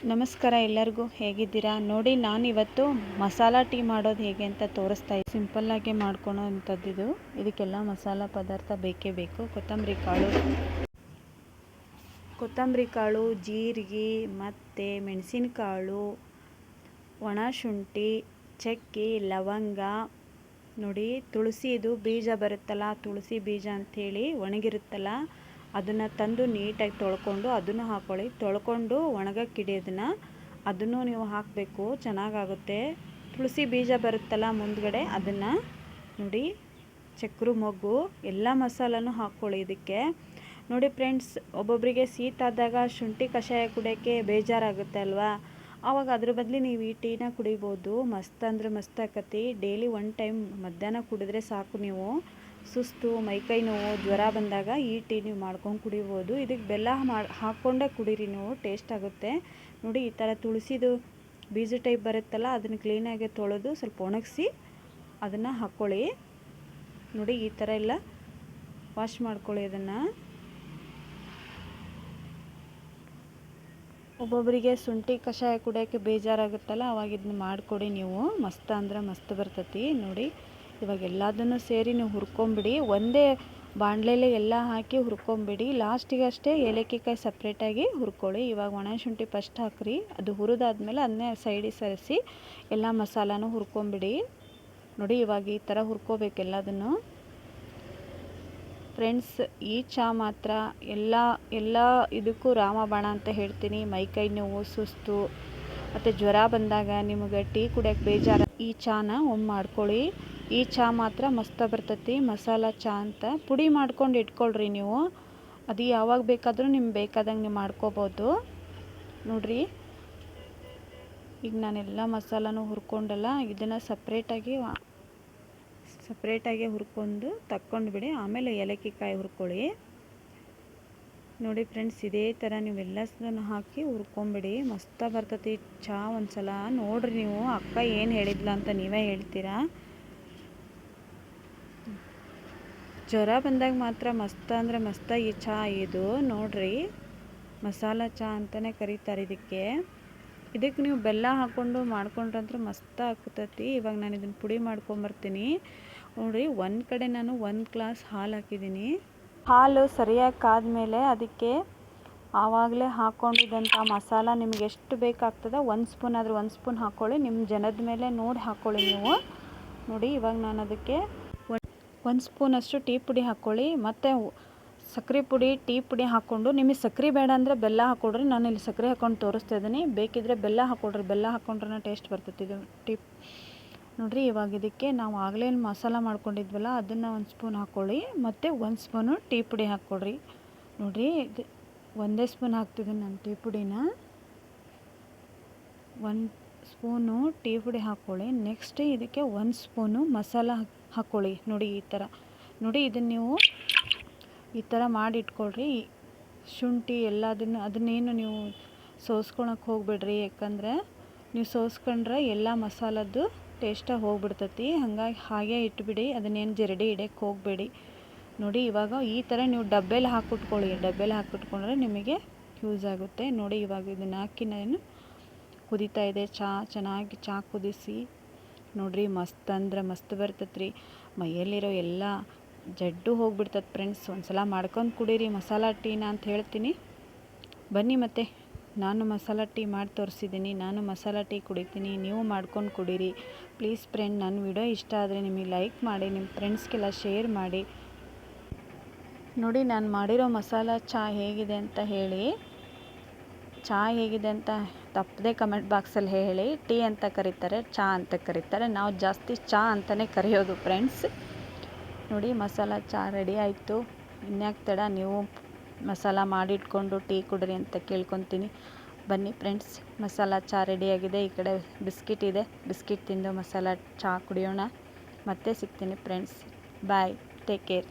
ನಮಸ್ಕಾರ ಎಲ್ಲರಿಗೂ, ಹೇಗಿದ್ದೀರಾ? ನೋಡಿ, ನಾನಿವತ್ತು ಮಸಾಲ ಟೀ ಮಾಡೋದು ಹೇಗೆ ಅಂತ ತೋರಿಸ್ತಾ ಇದ್ದೀನಿ. ಸಿಂಪಲ್ಲಾಗಿ ಮಾಡ್ಕೊಳೋ ಅಂಥದ್ದಿದು. ಇದಕ್ಕೆಲ್ಲ ಮಸಾಲ ಪದಾರ್ಥ ಬೇಕೇ ಬೇಕು. ಕೊತ್ತಂಬರಿ ಕಾಳು, ಜೀರಿಗೆ ಮತ್ತು ಮೆಣಸಿನಕಾಳು, ಒಣ ಶುಂಠಿ, ಚಕ್ಕೆ, ಲವಂಗ, ನೋಡಿ ತುಳಸಿದು ಬೀಜ ಬರುತ್ತಲ್ಲ, ತುಳಸಿ ಬೀಜ ಅಂಥೇಳಿ ಒಣಗಿರುತ್ತಲ್ಲ, ಅದನ್ನು ತಂದು ನೀಟಾಗಿ ತೊಳ್ಕೊಂಡು ಅದನ್ನು ಹಾಕ್ಕೊಳ್ಳಿ. ತೊಳ್ಕೊಂಡು ಒಣಗಕ್ಕಿಡಿಯೋದನ್ನು ಅದನ್ನು ನೀವು ಹಾಕಬೇಕು, ಚೆನ್ನಾಗಾಗುತ್ತೆ. ತುಳಸಿ ಬೀಜ ಬರುತ್ತಲ್ಲ ಮುಂದ್ಗಡೆ, ಅದನ್ನು ನೋಡಿ, ಚಕ್ರ ಮೊಗ್ಗು ಎಲ್ಲ ಮಸಾಲನೂ ಹಾಕ್ಕೊಳ್ಳಿ ಇದಕ್ಕೆ. ನೋಡಿ ಫ್ರೆಂಡ್ಸ್, ಒಬ್ಬೊಬ್ಬರಿಗೆ ಶೀತ ಆದಾಗ ಶುಂಠಿ ಕಷಾಯ ಕುಡಿಯೋಕ್ಕೆ ಬೇಜಾರಾಗುತ್ತೆ ಅಲ್ವಾ? ಆವಾಗ ಅದ್ರ ಬದಲು ನೀವು ಈ ಟೀನ ಕುಡಿಬೋದು. ಮಸ್ತ್ ಅಂದರೆ ಮಸ್ತ್ ಆಕತಿ. ಡೈಲಿ 1 ಟೈಮ್ ಮಧ್ಯಾಹ್ನ ಕುಡಿದ್ರೆ ಸಾಕು. ನೀವು ಸುಸ್ತು, ಮೈಕೈ ನೋವು, ಜ್ವರ ಬಂದಾಗ ಈ ಟೀ ನೀವು ಮಾಡ್ಕೊಂಡು ಕುಡಿಬೋದು. ಇದಕ್ಕೆ ಬೆಲ್ಲ ಹಾಕ್ಕೊಂಡೇ ಕುಡೀರಿ ನೀವು, ಟೇಸ್ಟ್ ಆಗುತ್ತೆ. ನೋಡಿ, ಈ ಥರ ತುಳಸಿದು ಬೀಜ ಟೈಪ್ ಬರುತ್ತಲ್ಲ, ಅದನ್ನು ಕ್ಲೀನಾಗಿ ತೊಳೆದು ಸ್ವಲ್ಪ ಒಣಗಿಸಿ ಅದನ್ನು ಹಾಕ್ಕೊಳ್ಳಿ. ನೋಡಿ, ಈ ಥರ ಎಲ್ಲ ವಾಶ್ ಮಾಡ್ಕೊಳ್ಳಿ ಅದನ್ನು. ಒಬ್ಬೊಬ್ಬರಿಗೆ ಶುಂಠಿ ಕಷಾಯ ಕುಡಿಯೋಕ್ಕೆ ಬೇಜಾರಾಗುತ್ತಲ್ಲ, ಅವಾಗ ಇದನ್ನ ಮಾಡಿಕೊಡಿ ನೀವು. ಮಸ್ತ್ ಅಂದರೆ ಮಸ್ತ್ ಬರ್ತೈತಿ. ನೋಡಿ, ಇವಾಗ ಎಲ್ಲದನ್ನು ಸೇರಿ ನೀವು ಹುರ್ಕೊಂಬಿಡಿ. ಒಂದೇ ಬಾಣಲೆಲೆ ಎಲ್ಲ ಹಾಕಿ ಹುರ್ಕೊಂಬಿಡಿ. ಲಾಸ್ಟಿಗೆ ಅಷ್ಟೇ ಏಲಕ್ಕಿಕಾಯಿ ಸಪ್ರೇಟಾಗಿ ಹುರ್ಕೊಳ್ಳಿ. ಇವಾಗ ಒಣ ಶುಂಠಿ ಫಸ್ಟ್ ಹಾಕ್ರಿ, ಅದು ಹುರಿದಾದ್ಮೇಲೆ ಅದನ್ನೇ ಸೈಡಿಗೆ ಸರಿಸಿ ಎಲ್ಲ ಮಸಾಲಾನು ಹುರ್ಕೊಂಬಿಡಿ. ನೋಡಿ, ಇವಾಗ ಈ ಥರ ಹುರ್ಕೋಬೇಕು ಎಲ್ಲದನ್ನು. ಫ್ರೆಂಡ್ಸ್, ಈ ಚಹಾ ಮಾತ್ರ ಎಲ್ಲ ಇದಕ್ಕೂ ರಾಮಬಾಣ ಅಂತ ಹೇಳ್ತೀನಿ. ಮೈಕೈ ನೋವು, ಸುಸ್ತು ಮತ್ತು ಜ್ವರ ಬಂದಾಗ ನಿಮಗೆ ಟೀ ಕುಡಿಯೋಕ್ಕೆ ಬೇಜಾರು, ಈ ಚಹಾನ ಒಮ್ಮೆ ಮಾಡ್ಕೊಳ್ಳಿ. ಈ ಚಹಾ ಮಾತ್ರ ಮಸ್ತ ಬರ್ತೈತಿ. ಮಸಾಲ ಚಹಾ ಅಂತ ಪುಡಿ ಮಾಡ್ಕೊಂಡು ಇಟ್ಕೊಳ್ರಿ ನೀವು. ಅದು ಯಾವಾಗ ಬೇಕಾದರೂ ನಿಮ್ಗೆ ಬೇಕಾದಂಗೆ ನೀವು ಮಾಡ್ಕೋಬೋದು. ನೋಡಿರಿ, ಈಗ ನಾನೆಲ್ಲ ಮಸಾಲನೂ ಹುರ್ಕೊಂಡಲ್ಲ, ಇದನ್ನು ಸಪ್ರೇಟಾಗಿ ಹುರ್ಕೊಂಡು ತಕ್ಕೊಂಡು ಬಿಡಿ. ಆಮೇಲೆ ಏಲಕ್ಕಿಕಾಯಿ ಹುರ್ಕೊಳ್ಳಿ. ನೋಡಿ ಫ್ರೆಂಡ್ಸ್, ಇದೇ ಥರ ನೀವೆಲ್ಲದನ್ನು ಹಾಕಿ ಹುರ್ಕೊಂಬಿಡಿ. ಮಸ್ತ ಬರ್ತೈತಿ ಚಹಾ. ಒಂದ್ಸಲ ನೋಡ್ರಿ ನೀವು. ಅಕ್ಕ ಏನು ಹೇಳಿದ್ಲ ಅಂತ ನೀವೇ ಹೇಳ್ತೀರಾ. ಜ್ವರ ಬಂದಾಗ ಮಾತ್ರ ಮಸ್ತ ಅಂದರೆ ಮಸ್ತ ಈ ಚಹಾ ಇದು. ನೋಡ್ರಿ, ಮಸಾಲ ಚಹಾ ಅಂತಲೇ ಕರೀತಾರೆ ಇದಕ್ಕೆ ನೀವು ಬೆಲ್ಲ ಹಾಕ್ಕೊಂಡು ಮಾಡ್ಕೊಂಡ್ರಂದ್ರೆ ಮಸ್ತ ಆಗ್ತೈತಿ. ಇವಾಗ ನಾನು ಇದನ್ನು ಪುಡಿ ಮಾಡ್ಕೊಂಬರ್ತೀನಿ. ನೋಡಿ, ಒಂದು ಕಡೆ ನಾನು 1 ಗ್ಲಾಸ್ ಹಾಲು ಹಾಕಿದ್ದೀನಿ. ಹಾಲು ಸರಿಯಾಗಿ ಕಾದ್ಮೇಲೆ ಅದಕ್ಕೆ ಆವಾಗಲೇ ಹಾಕ್ಕೊಂಡಿದ್ದಂಥ ಮಸಾಲ ನಿಮ್ಗೆ ಎಷ್ಟು ಬೇಕಾಗ್ತದೆ, 1 ಸ್ಪೂನ್ ಆದರೆ 1 ಸ್ಪೂನ್ ಹಾಕ್ಕೊಳ್ಳಿ. ನಿಮ್ಮ ಜನದ ಮೇಲೆ ನೋಡಿ ಹಾಕ್ಕೊಳ್ಳಿ ನೀವು. ನೋಡಿ, ಇವಾಗ ನಾನು ಅದಕ್ಕೆ 1 ಸ್ಪೂನಷ್ಟು ಟೀ ಪುಡಿ ಹಾಕ್ಕೊಳ್ಳಿ. ಮತ್ತು ಸಕ್ಕರೆ ಪುಡಿ, ಟೀ ಪುಡಿ ಹಾಕ್ಕೊಂಡು, ನಿಮಗೆ ಸಕ್ಕರೆ ಬೇಡ ಅಂದರೆ ಬೆಲ್ಲ ಹಾಕ್ಕೊಡ್ರಿ. ನಾನು ಇಲ್ಲಿ ಸಕ್ಕರೆ ಹಾಕ್ಕೊಂಡು ತೋರಿಸ್ತಾ ಇದ್ದೀನಿ. ಬೇಕಿದ್ದರೆ ಬೆಲ್ಲ ಹಾಕ್ಕೊಡ್ರಿ. ಬೆಲ್ಲ ಹಾಕ್ಕೊಂಡ್ರೆ ಟೇಸ್ಟ್ ಬರ್ತೈತಿ ಇದು ಟೀ. ನೋಡಿರಿ, ಇವಾಗ ಇದಕ್ಕೆ ನಾವು ಆಗಲೇ ಮಸಾಲ ಮಾಡ್ಕೊಂಡಿದ್ವಲ್ಲ, ಅದನ್ನು 1 ಸ್ಪೂನ್ ಹಾಕ್ಕೊಳ್ಳಿ. ಮತ್ತು 1 ಸ್ಪೂನು ಟೀ ಪುಡಿ ಹಾಕ್ಕೊಡ್ರಿ. ನೋಡಿರಿ, ಇದು 1 ಸ್ಪೂನ್ ಹಾಕ್ತಿದ್ದೀನಿ ನಾನು ಟೀ ಪುಡಿನ. 1 ಸ್ಪೂನು ಟೀ ಪುಡಿ ಹಾಕ್ಕೊಳ್ಳಿ. ನೆಕ್ಸ್ಟ್ ಇದಕ್ಕೆ 1 ಸ್ಪೂನು ಮಸಾಲ ಹಾಕ್ಕೊಳ್ಳಿ. ನೋಡಿ, ಈ ಥರ. ನೋಡಿ, ಇದನ್ನು ನೀವು ಈ ಥರ ಮಾಡಿ ಇಟ್ಕೊಳ್ರಿ. ಶುಂಠಿ ಅದನ್ನೇನು ನೀವು ಸೋಸ್ಕೊಳಕ್ಕೆ ಹೋಗ್ಬಿಡ್ರಿ. ಯಾಕಂದರೆ ನೀವು ಸೋಸ್ಕೊಂಡ್ರೆ ಎಲ್ಲ ಮಸಾಲದ್ದು ಟೇಸ್ಟಾಗಿ ಹೋಗ್ಬಿಡ್ತೈತಿ. ಹಾಗೆ ಇಟ್ಬಿಡಿ. ಅದನ್ನೇನು ಜರಡಿ ಇಡೋಕ್ಕೆ ಹೋಗಬೇಡಿ. ನೋಡಿ, ಇವಾಗ ಈ ಥರ ನೀವು ಡಬ್ಬೆಲಿ ಹಾಕಿಟ್ಕೊಳ್ಳಿ. ಡಬ್ಬೆಲಿ ಹಾಕಿಟ್ಕೊಂಡ್ರೆ ನಿಮಗೆ ಯೂಸ್ ಆಗುತ್ತೆ. ನೋಡಿ, ಇವಾಗ ಇದನ್ನು ಹಾಕಿ ನಾನು ಕುದೀತಾ ಇದೆ ಚಹಾ. ಚೆನ್ನಾಗಿ ಚಹಾ ಕುದಿಸಿ ನೋಡಿರಿ, ಮಸ್ತ್ ಅಂದ್ರೆ ಮಸ್ತ್ ಬರ್ತೈತ್ರಿ. ಮೈಯಲ್ಲಿರೋ ಎಲ್ಲ ಜಡ್ಡು ಹೋಗ್ಬಿಡ್ತದೆ ಫ್ರೆಂಡ್ಸ್. ಒಂದ್ಸಲ ಮಾಡ್ಕೊಂಡು ಕುಡೀರಿ ಮಸಾಲ ಟೀನ ಅಂತ ಹೇಳ್ತೀನಿ. ಬನ್ನಿ, ಮತ್ತು ನಾನು ಮಸಾಲ ಟೀ ಮಾಡಿ ತೋರಿಸಿದ್ದೀನಿ. ನಾನು ಮಸಾಲ ಟೀ ಕುಡಿತೀನಿ, ನೀವು ಮಾಡ್ಕೊಂಡು ಕುಡೀರಿ ಪ್ಲೀಸ್ ಫ್ರೆಂಡ್. ನನ್ನ ವಿಡಿಯೋ ಇಷ್ಟ ಆದರೆ ನಿಮಗೆ ಲೈಕ್ ಮಾಡಿ, ನಿಮ್ಮ ಫ್ರೆಂಡ್ಸ್ಗೆಲ್ಲ ಶೇರ್ ಮಾಡಿ. ನೋಡಿ, ನಾನು ಮಾಡಿರೋ ಮಸಾಲ ಚಹಾ ಹೇಗಿದೆ ಅಂತ ಹೇಳಿ. ಚಹಾ ಹೇಗಿದೆ ಅಂತ ತಪ್ಪದೆ ಕಮೆಂಟ್ ಬಾಕ್ಸಲ್ಲಿ ಹೇಳಿ. ಟೀ ಅಂತ ಕರೀತಾರೆ, ಚಹಾ ಅಂತ ಕರೀತಾರೆ. ನಾವು ಜಾಸ್ತಿ ಚಹಾ ಅಂತಲೇ ಕರೆಯೋದು ಫ್ರೆಂಡ್ಸ್. ನೋಡಿ, ಮಸಾಲ ಚಹಾ ರೆಡಿ ಆಯಿತು. ಇನ್ಯಾಕೆ ತಡ, ನೀವು ಮಸಾಲ ಮಾಡಿಟ್ಕೊಂಡು ಟೀ ಕುಡ್ರಿ ಅಂತ ಕೇಳ್ಕೊತೀನಿ. ಬನ್ನಿ ಫ್ರೆಂಡ್ಸ್, ಮಸಾಲ ಚಹಾ ರೆಡಿಯಾಗಿದೆ. ಈ ಕಡೆ ಬಿಸ್ಕಿಟ್ ಇದೆ, ಬಿಸ್ಕಿಟ್ ತಿಂದು ಮಸಾಲ ಚಹಾ ಕುಡಿಯೋಣ. ಮತ್ತೆ ಸಿಗ್ತೀನಿ ಫ್ರೆಂಡ್ಸ್. ಬಾಯ್, ಟೇಕ್ ಕೇರ್.